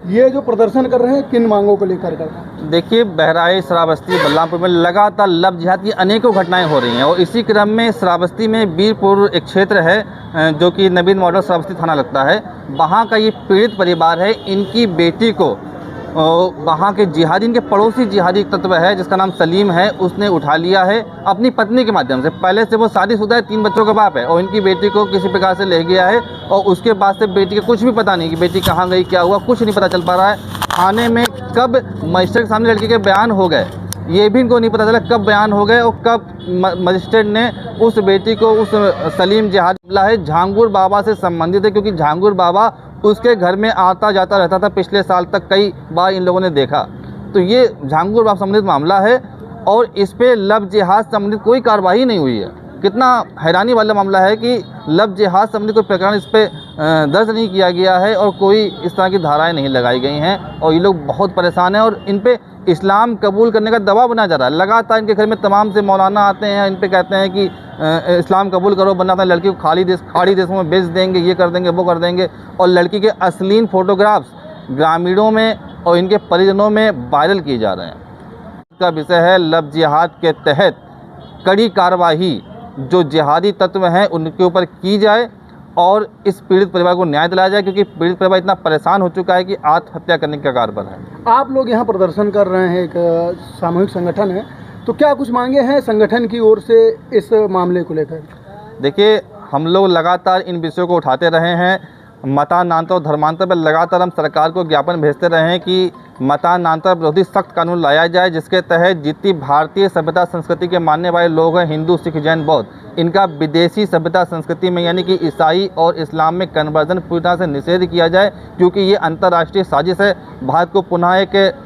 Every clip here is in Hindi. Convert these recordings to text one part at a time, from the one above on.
ये जो प्रदर्शन कर रहे हैं किन मांगों को लेकर कर रहे हैं? देखिए, बहराइच, श्रावस्ती, बलरामपुर में लगातार लव जिहाद की अनेकों घटनाएं हो रही हैं और इसी क्रम में श्रावस्ती में वीरपुर एक क्षेत्र है जो कि नवीन मॉडल श्रावस्ती थाना लगता है। वहाँ का ये पीड़ित परिवार है, इनकी बेटी को वहाँ के जिहादी, इनके पड़ोसी जिहादी तत्व है जिसका नाम सलीम है, उसने उठा लिया है अपनी पत्नी के माध्यम से। पहले से वो शादीशुदा है, 3 बच्चों का बाप है और इनकी बेटी को किसी प्रकार से ले गया है और उसके बाद से बेटी को कुछ भी पता नहीं कि बेटी कहाँ गई, क्या हुआ, कुछ नहीं पता चल पा रहा है। थाने में कब मजिस्ट्रेट के सामने लड़की के बयान हो गए ये भी इनको नहीं पता चला, कब बयान हो गए और कब मजिस्ट्रेट ने उस बेटी को, उस सलीम जिहादी है झांगुर बाबा से संबंधित है, क्योंकि झांगुर बाबा उसके घर में आता जाता रहता था पिछले साल तक, कई बार इन लोगों ने देखा। तो ये झांगुर बाबा संबंधित मामला है और इस पे लव जिहाद संबंधित कोई कार्रवाई नहीं हुई है। कितना हैरानी वाला मामला है कि लव जिहाद संबंधित कोई प्रकरण इस पे दर्ज नहीं किया गया है और कोई इस तरह की धाराएं नहीं लगाई गई हैं और ये लोग बहुत परेशान हैं और इन पे इस्लाम कबूल करने का दबाव बनाया जा रहा है। लगातार इनके घर में तमाम से मौलाना आते हैं, इन पे कहते हैं कि इस्लाम कबूल करो वरना तो लड़की को खाड़ी देशों में बेच देंगे, ये कर देंगे, वो कर देंगे। और लड़की के अश्लील फोटोग्राफ्स ग्रामीणों में और इनके परिजनों में वायरल किए जा रहे हैं। इसका विषय है लव जिहाद के तहत कड़ी कार्रवाई जो जिहादी तत्व हैं उनके ऊपर की जाए और इस पीड़ित परिवार को न्याय दिलाया जाए, क्योंकि पीड़ित परिवार इतना परेशान हो चुका है कि आत्महत्या करने के कगार पर है। आप लोग यहाँ प्रदर्शन कर रहे हैं, एक सामूहिक संगठन है, तो क्या कुछ मांगे हैं संगठन की ओर से इस मामले को लेकर? देखिए, हम लोग लगातार इन विषयों को उठाते रहे हैं। मतानांतर और धर्मांतर पर लगातार हम सरकार को ज्ञापन भेजते रहे हैं कि मतानांतर विरोधी सख्त कानून लाया जाए, जिसके तहत जितनी भारतीय सभ्यता संस्कृति के मानने वाले लोग हैं, हिंदू, सिख, जैन, बौद्ध, इनका विदेशी सभ्यता संस्कृति में यानी कि ईसाई और इस्लाम में कन्वर्जन पूरी तरह से निषेध किया जाए, क्योंकि ये अंतर्राष्ट्रीय साजिश है भारत को पुनः एक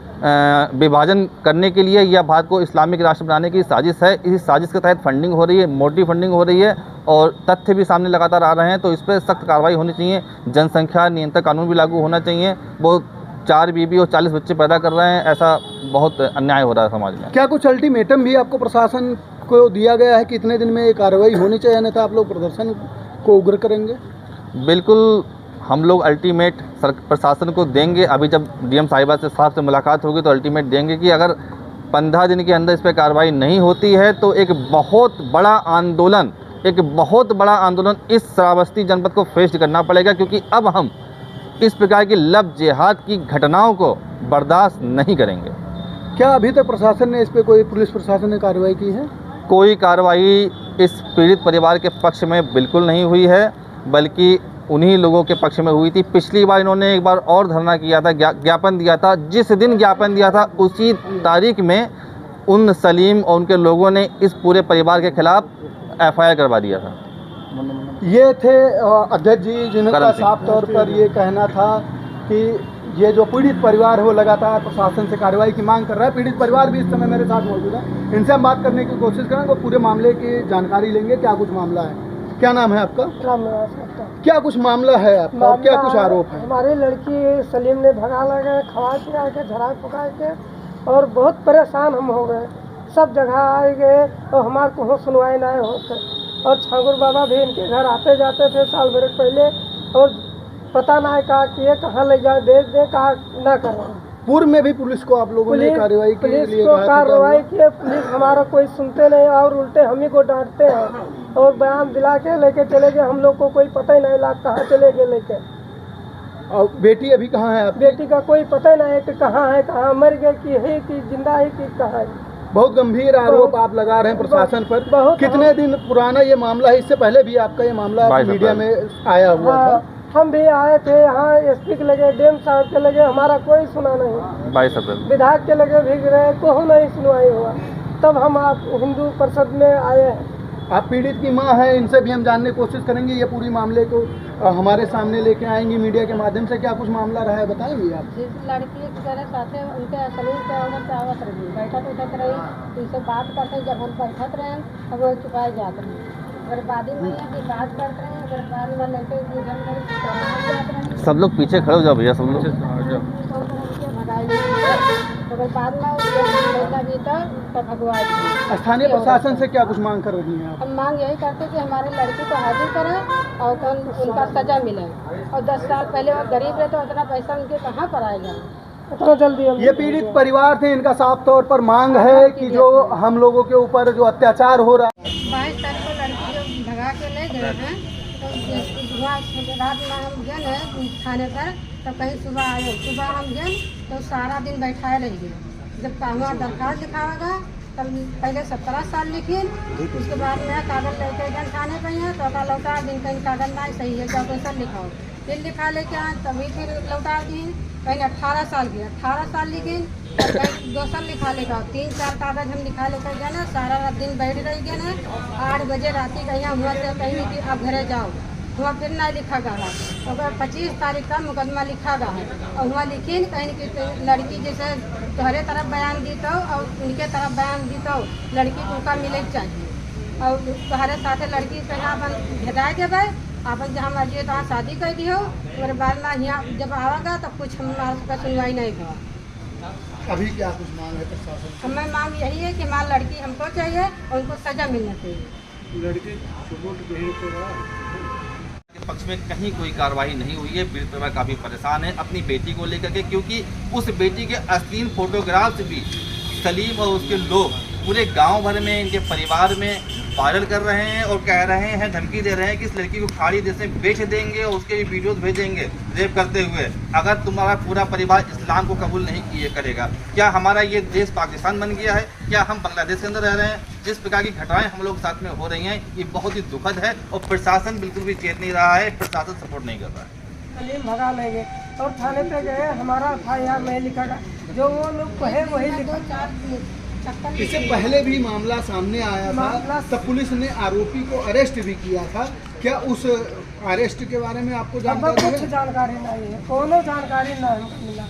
विभाजन करने के लिए या भारत को इस्लामिक राष्ट्र बनाने की साजिश है। इस साजिश के तहत फंडिंग हो रही है, मोटी फंडिंग हो रही है और तथ्य भी सामने लगातार आ रहे हैं। तो इस पर सख्त कार्रवाई होनी चाहिए। जनसंख्या नियंत्रण कानून भी लागू होना चाहिए। वो 4 बीबी और 40 बच्चे पैदा कर रहे हैं, ऐसा बहुत अन्याय हो रहा है समाज में। क्या कुछ अल्टीमेटम भी आपको प्रशासन को दिया गया है कि इतने दिन में ये कार्रवाई होनी चाहिए, अन्यथा आप लोग प्रदर्शन को उग्र करेंगे? बिल्कुल, हम लोग अल्टीमेट प्रशासन को देंगे। अभी जब डीएम साहिबा से साहब से मुलाकात होगी तो अल्टीमेट देंगे कि अगर 15 दिन के अंदर इस पर कार्रवाई नहीं होती है तो एक बहुत बड़ा आंदोलन इस श्रावस्ती जनपद को फेस करना पड़ेगा, क्योंकि अब हम इस प्रकार की लव जिहाद की घटनाओं को बर्दाश्त नहीं करेंगे। क्या अभी तक प्रशासन ने इस पर, कोई पुलिस प्रशासन ने कार्रवाई की है? कोई कार्रवाई इस पीड़ित परिवार के पक्ष में बिल्कुल नहीं हुई है, बल्कि उन्हीं लोगों के पक्ष में हुई थी। पिछली बार इन्होंने एक बार और धरना किया था, ज्ञापन दिया था। जिस दिन ज्ञापन दिया था उसी तारीख में उन सलीम और उनके लोगों ने इस पूरे परिवार के खिलाफ FIR करवा दिया था। ये थे अध्यक्ष जी जिनका साफ तौर पर ये कहना था कि ये जो पीड़ित परिवार है वो लगातार प्रशासन से कार्रवाई की मांग कर रहा है। पीड़ित परिवार भी इस समय मेरे साथ मौजूद है, इनसे हम बात करने की कोशिश करेंगे, वो पूरे मामले की जानकारी लेंगे, क्या कुछ मामला है। क्या नाम है आपका? क्या कुछ मामला है आपका और क्या कुछ आरोप है? हमारी लड़की सलीम ने भगा लगे, खवा पिला के, झड़ा पका के और बहुत परेशान हम हो गए। सब जगह आए गए और हमारे को सुनवाई नहीं होते और झांगुर बाबा भी इनके घर आते जाते थे साल भर पहले और पता ना कहा कि ये कहाँ ले जाए, भेज दे, कहा ना करें। पूर्व में भी पुलिस को आप लोगों ने कार्रवाई की? पुलिस को कार्रवाई की, पुलिस हमारा कोई सुनते नहीं और उल्टे हम ही को डांटते हैं और बयान दिला के लेके चले गए। हम लोग को कोई पता ही नहीं लगा कहाँ चले गए लेके। और बेटी अभी कहाँ है आपकी? बेटी का कोई पता ही नहीं है कि कहाँ है, कहाँ मर गए कि है कि जिंदा है कि कहाँ है। बहुत गंभीर आरोप आप लगा रहे हैं प्रशासन पर। कितने दिन पुराना ये मामला है? इससे पहले भी आपका ये मामला मीडिया में आया हुआ था? हम भी आए थे यहाँ, SP के लगे, डीएम साहब के लगे, हमारा कोई सुना नहीं। 22 अप्रैल विधायक के लगे भी गए, कोई नहीं सुनवाई हुआ। तब हम आप हिंदू परिषद में आए हैं। आप पीड़ित की मां है, इनसे भी हम जानने की कोशिश करेंगे। ये पूरी मामले को हमारे सामने लेके आएंगी मीडिया के माध्यम से। क्या कुछ मामला रहा है बताएंगे आप? जिस लड़की के साथ उनके सलीम के औरत से आवत रही, बैठत रही, इसे बात करते जब हम बैठत रहे तब वो चुपाए जाते हैं। अगर बादी में की बात करते हैं, अगर बाद में लड़के सब लोग पीछे खड़े हो जाओ भैया, सब लोग। अगर बाद में महीना बीता तो भगवान जी। स्थानीय प्रशासन से क्या कुछ मांग कर रही हैं आप? हम मांग यही करते कि हमारे लड़की को हाजिर करें और तो उनका सजा मिले। और 10 साल पहले वो गरीब रहे तो उतना पैसा उनके कहाँ पर आएगा इतना जल्दी हम ये पीड़ित परिवार थे, इनका साफ तौर पर मांग है कि जो हम लोगों के ऊपर जो अत्याचार हो रहा है। 22 तारीख को लड़की जो भगा के ले गए हैं तो रात में हम गए हैं थाने पर, तो कहीं सुबह आए। सुबह हम गए तो सारा दिन बैठाए रह गए। जब हमारा दरखास्त लिखा होगा तब पहले 17 साल लिखी, उसके बाद में कागज लेके गए थाने पर हैं तो का लौटा दिन कहीं कागज ना सही है जब पैसा लिखाओ, फिर लिखा लेके आए तभी फिर लौटा दी। कहीं 18 साल की 18 साल लिखी, कहीं 2 साल लिखा लेगा। 3-4 कागज हम लिखा लेकर गए ना, सारा रात दिन बैठ रही गए ना। 8 बजे राती कहीं हुआ से कहीं कि आप घरे जाओ, हुआ फिर नहीं लिखा गया। तो 25 तारीख का मुकदमा लिखा गया है और हुआ लिखी कहीं कि लड़की जैसे तुम्हारे तरफ बयान दी तो और उनके तरफ बयान दी तो लड़की को उनका मिले चाहिए। और तुम्हारे साथ लड़की से अपन भेजा देवे, अपन जहाँ मर्जी तहाँ शादी कर दियो। मेरे बाद में यहाँ जब आवेगा तो कुछ हमारा सुनवाई नहीं हुआ। अभी क्या कुछ मांग है प्रशासन? हमें मांग यही है कि हमारी लड़की हमको चाहिए और उनको सजा मिलना चाहिए। लड़की के पक्ष में कहीं कोई कार्रवाई नहीं हुई है। पीड़ित परिवार काफ़ी परेशान है अपनी बेटी को लेकर के, क्योंकि उस बेटी के अश्लील फोटोग्राफ्स भी सलीम और उसके लोग पूरे गांव भर में इनके परिवार में वायरल कर रहे हैं और कह रहे हैं, धमकी दे रहे हैं कि इस लड़की को खाड़ी देश में बेच देंगे और उसके भी वीडियोस भेजेंगे रेप करते हुए, अगर तुम्हारा पूरा परिवार इस्लाम को कबूल नहीं किए करेगा। क्या हमारा ये देश पाकिस्तान बन गया है? क्या हम बांग्लादेश के अंदर रह रहे हैं? जिस प्रकार की घटनाएं हम लोग साथ में हो रही हैं ये बहुत ही दुखद है और प्रशासन बिल्कुल भी चेत नहीं रहा है, प्रशासन सपोर्ट नहीं कर रहा है। सलीम भगा लेंगे और थाने पे गए, हमारा FIR नहीं लिखा गया, जो वो लोग कहे वही लिखा। इससे पहले भी मामला सामने आया था, तब पुलिस ने आरोपी को अरेस्ट भी किया था। क्या उस अरेस्ट के बारे में आपको जानकारी है? कुछ जानकारी नहीं है, कोनो जानकारी नहीं हमको मिला।